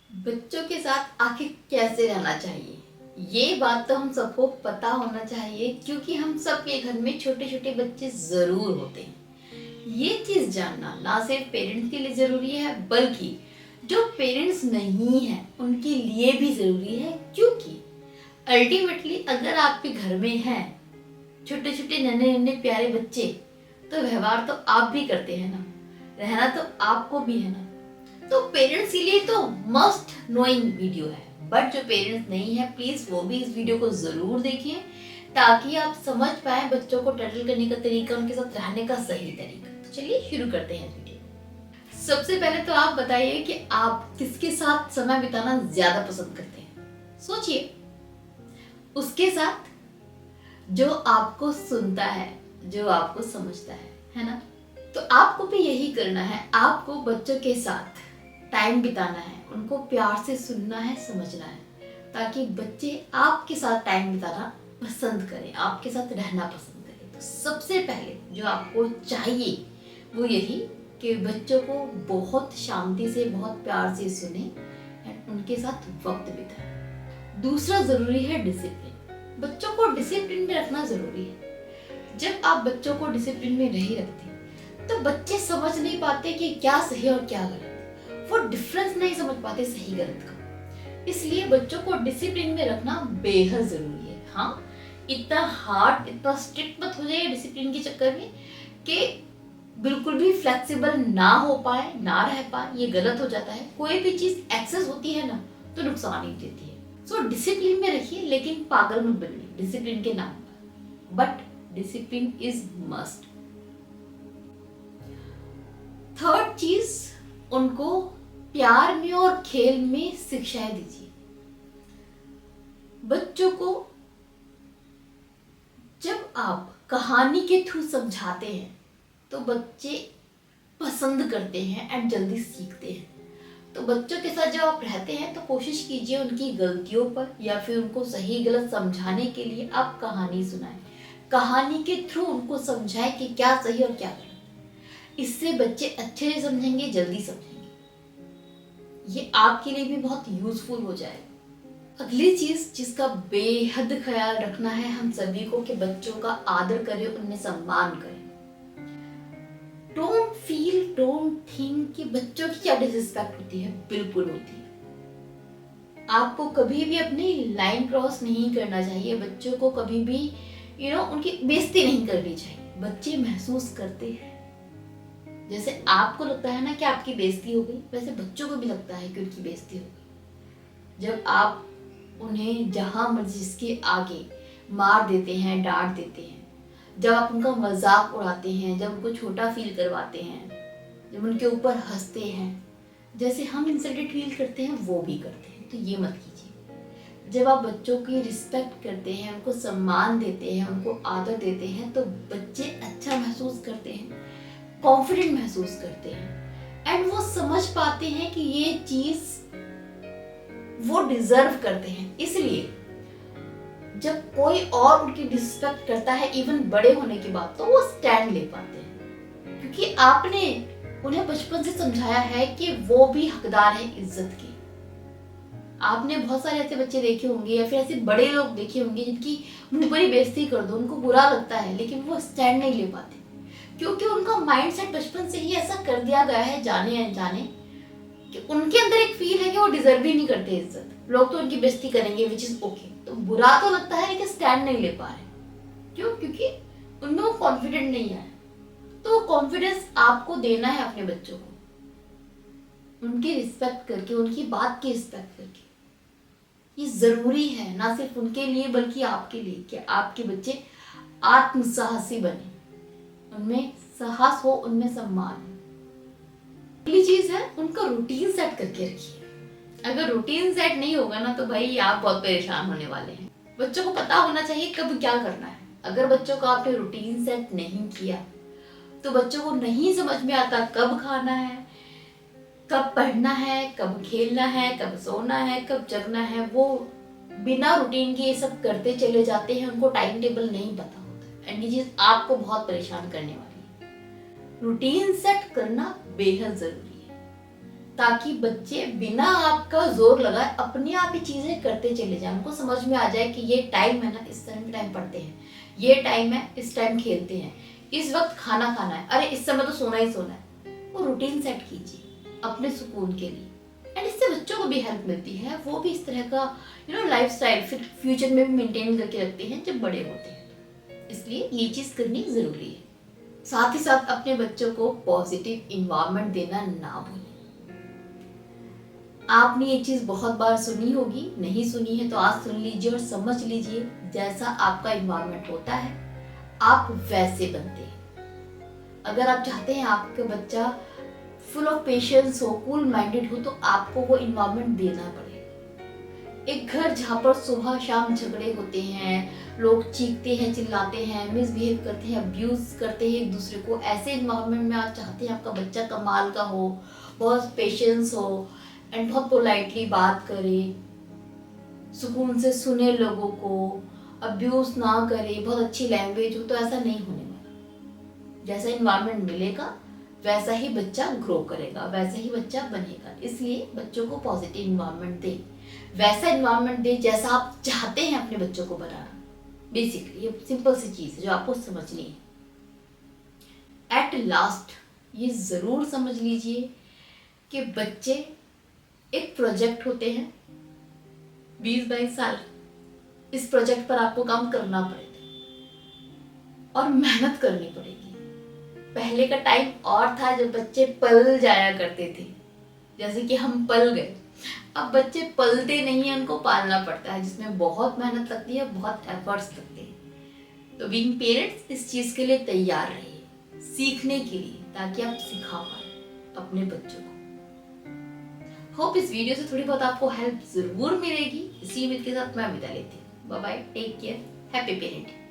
बच्चों के साथ आखिर कैसे रहना चाहिए, ये बात तो हम सबको पता होना चाहिए, क्योंकि हम सबके घर में छोटे छोटे बच्चे जरूर होते हैं। ये चीज जानना ना सिर्फ पेरेंट्स के लिए जरूरी है, बल्कि जो पेरेंट्स नहीं है उनके लिए भी जरूरी है। क्योंकि अल्टीमेटली अगर आपके घर में हैं छोटे छोटे नन्हे नन्हे प्यारे बच्चे, तो व्यवहार तो आप भी करते हैं ना, रहना तो आपको भी है ना। तो पेरेंट्स के लिए तो मस्ट नोइंग वीडियो है, बट जो पेरेंट्स नहीं है प्लीज वो भी इस वीडियो को जरूर देखें, ताकि आप समझ पाए बच्चों को टैकल करने का तरीका, उनके साथ रहने का सही तरीका। तो चलिए शुरू करते हैं वीडियो। सबसे पहले तो आप बताइए कि आप किसके साथ समय बिताना ज्यादा पसंद करते हैं। सोचिए, उसके साथ जो आपको सुनता है, जो आपको समझता है ना। तो आपको भी यही करना है, आपको बच्चों के साथ टाइम बिताना है, उनको प्यार से सुनना है, समझना है, ताकि बच्चे आपके साथ टाइम बिताना पसंद करें, आपके साथ रहना पसंद करें। तो सबसे पहले जो आपको चाहिए वो यही कि बच्चों को बहुत शांति से, बहुत प्यार से सुने एंड उनके साथ वक्त बिताएं। दूसरा जरूरी है डिसिप्लिन। बच्चों को डिसिप्लिन में रखना जरूरी है। जब आप बच्चों को डिसिप्लिन में नहीं रखते तो बच्चे समझ नहीं पाते कि क्या सही और क्या गलत, वो डिफरेंस नहीं समझ पाते सही गलत का। इसलिए बच्चों को डिसिप्लिन में रखना बेहद जरूरी है। हाँ, इतना हार्ड, इतना स्ट्रिक्ट मत हो जाइए डिसिप्लिन के चक्कर में कि बिल्कुल भी फ्लेक्सिबल ना हो पाए, ना रह पाए। ये गलत हो जाता है। कोई भी चीज एक्सेस होती है ना तो नुकसान ही देती है। सो डिसिप्लिन में रखिए, लेकिन पागल मत बनिए डिसिप्लिन के नाम पर। But discipline is must. Third चीज, उनको प्यार में और खेल में शिक्षाएं दीजिए। बच्चों को जब आप कहानी के थ्रू समझाते हैं तो बच्चे पसंद करते हैं एंड जल्दी सीखते हैं। तो बच्चों के साथ जब आप रहते हैं तो कोशिश कीजिए उनकी गलतियों पर या फिर उनको सही गलत समझाने के लिए आप कहानी सुनाएं। कहानी के थ्रू उनको समझाएं कि क्या सही और क्या गलत। इससे बच्चे अच्छे से समझेंगे, जल्दी समझेंगे। ये आपके लिए भी बहुत यूजफुल हो जाएगा। अगली चीज जिसका बेहद ख्याल रखना है हम सभी को, कि बच्चों का आदर करें, उनमें सम्मान करें। डोंट फील, डोंट थिंक कि बच्चों की क्या डिसरिस्पेक्ट होती है। बिल्कुल होती है। आपको कभी भी अपनी लाइन क्रॉस नहीं करना चाहिए। बच्चों को कभी भी उनकी बेइज्जती नहीं करनी चाहिए। बच्चे महसूस करते हैं, जैसे आपको लगता है ना कि आपकी बेइज्जती हो गई, वैसे बच्चों को भी लगता है कि उनकी बेइज्जती हो गई। जब आप उन्हें जहां मर्जी जिसके आगे मार देते हैं, डांट देते हैं, जब आप उनका मजाक उड़ाते हैं, जब उनको छोटा फील करवाते हैं, जब उनके ऊपर हंसते हैं, जैसे हम इंसल्टेड फील करते हैं वो भी करते हैं, तो ये मत कीजिए। जब आप बच्चों की रिस्पेक्ट करते हैं, उनको सम्मान देते हैं, उनको आदर देते हैं, तो बच्चे अच्छा महसूस करते हैं, कॉन्फिडेंट महसूस करते हैं एंड वो समझ पाते हैं कि ये चीज वो डिजर्व करते हैं। इसलिए जब कोई और उनकी डिसरिस्पेक्ट करता है, इवन बड़े होने के बाद, तो वो स्टैंड ले पाते हैं, क्योंकि आपने उन्हें बचपन से समझाया है कि वो भी हकदार है इज्जत की। आपने बहुत सारे ऐसे बच्चे देखे होंगे या फिर ऐसे बड़े लोग देखे होंगे जिनकी मुंह पर ही बेइज्जती कर दो, उनको बुरा लगता है, लेकिन वो स्टैंड नहीं ले पाते, क्योंकि उनका माइंडसेट बचपन से ही ऐसा कर दिया गया है, जाने अनजाने, कि उनके अंदर एक फील है कि वो डिजर्व ही नहीं करते इज्जत। लोग तो उनकी बेइज्जती करेंगे, विच इज ओके। तो बुरा तो लगता है लेकिन स्टैंड नहीं ले पा रहे। क्यों? क्योंकि उनमें वो कॉन्फिडेंट नहीं है। तो कॉन्फिडेंस आपको देना है अपने बच्चों को, उनकी रिस्पेक्ट करके, उनकी बात की रिस्पेक्ट करके। ये जरूरी है, ना सिर्फ उनके लिए बल्कि आपके लिए, कि आपके बच्चे आत्मसाहसी बने, उनमें साहस हो, उनमें सम्मान हो। अगली चीज है, उनका रूटीन सेट करके रखिए। अगर रूटीन सेट नहीं होगा ना तो भाई आप बहुत परेशान होने वाले हैं। बच्चों को पता होना चाहिए कब क्या करना है। अगर बच्चों का आपने रूटीन सेट नहीं किया तो बच्चों को नहीं समझ में आता कब खाना है, कब पढ़ना है, कब खेलना है, कब सोना है, कब जगना है। वो बिना रूटीन के ये सब करते चले जाते हैं, उनको टाइम टेबल नहीं पता होता एंड ये चीज आपको बहुत परेशान करने वाली है। रूटीन सेट करना बेहद जरूरी है, ताकि बच्चे बिना आपका जोर लगाए अपने आप ही चीजें करते चले जाएं। उनको समझ में आ जाए कि ये टाइम है ना, इस तरह के टाइम पढ़ते हैं, ये टाइम है इस टाइम खेलते हैं, इस वक्त खाना खाना है, अरे इस समय तो सोना ही सोना है। वो रूटीन सेट कीजिए अपने सुकून के लिए, एंड इससे बच्चों को भी हेल्प मिलती है। वो भी इस तरह का लाइफ स्टाइल फिर फ्यूचर में भी मेंटेन करके रखते हैं जब बड़े होते हैं। इसलिए ये चीज करनी जरूरी है। साथ ही साथ अपने बच्चों को पॉजिटिव इन्वायरमेंट देना ना भूलें। आपने ये चीज बहुत बार सुनी होगी, नहीं सुनी है तो आज सुन लीजिए और समझ लीजिए, जैसा आपका इन्वायरमेंट होता है आप वैसे बनते हैं। अगर आप चाहते हैं आपका बच्चा फुल ऑफ पेशेंस हो, कूल माइंडेड हो, तो आपको वो इन्वायरमेंट देना पड़ेगा। एक घर जहाँ पर सुबह शाम झगड़े होते हैं, लोग चीखते हैं, चिल्लाते हैं, मिसबिहेव करते हैं, अब्यूज करते हैं एक दूसरे को, ऐसे इन्वायरमेंट में आप चाहते हैं आपका बच्चा कमाल का हो, बहुत पेशेंस हो एंड बहुत पोलाइटली बात करे, सुकून से सुने लोगों को, अब्यूज ना करे, बहुत अच्छी लैंग्वेज हो, तो ऐसा नहीं होने वाला। जैसा इन्वायरमेंट मिलेगा वैसा ही बच्चा ग्रो करेगा, वैसा ही बच्चा बनेगा। इसलिए बच्चों को पॉजिटिव इन्वायरमेंट दे, वैसा इन्वायरमेंट दे जैसा आप चाहते हैं अपने बच्चों को बनाना। बेसिकली ये सिंपल सी चीज है जो आपको समझनी है। एट लास्ट ये जरूर समझ लीजिए कि बच्चे एक प्रोजेक्ट होते हैं, 20-22 साल, इस प्रोजेक्ट पर आपको काम करना पड़ेगा और मेहनत करनी पड़ेगी। पहले का टाइम और था जब बच्चे पल जाया करते थे, जैसे कि हम पल गए। अब बच्चे पलते नहीं है, उनको पालना पड़ता है, जिसमें बहुत मेहनत लगती है, बहुत एफर्ट्स लगते हैं। तो बीइंग पेरेंट्स इस चीज के लिए तैयार रहिए, सीखने के लिए, ताकि आप सिखा पाए अपने बच्चों को। होप इस वीडियो से थोड़ी बहुत आपको हेल्प जरूर मिलेगी। इसी उम्मीद के साथ मैं विदा लेती हूँ। Bye bye, take care, happy parenting.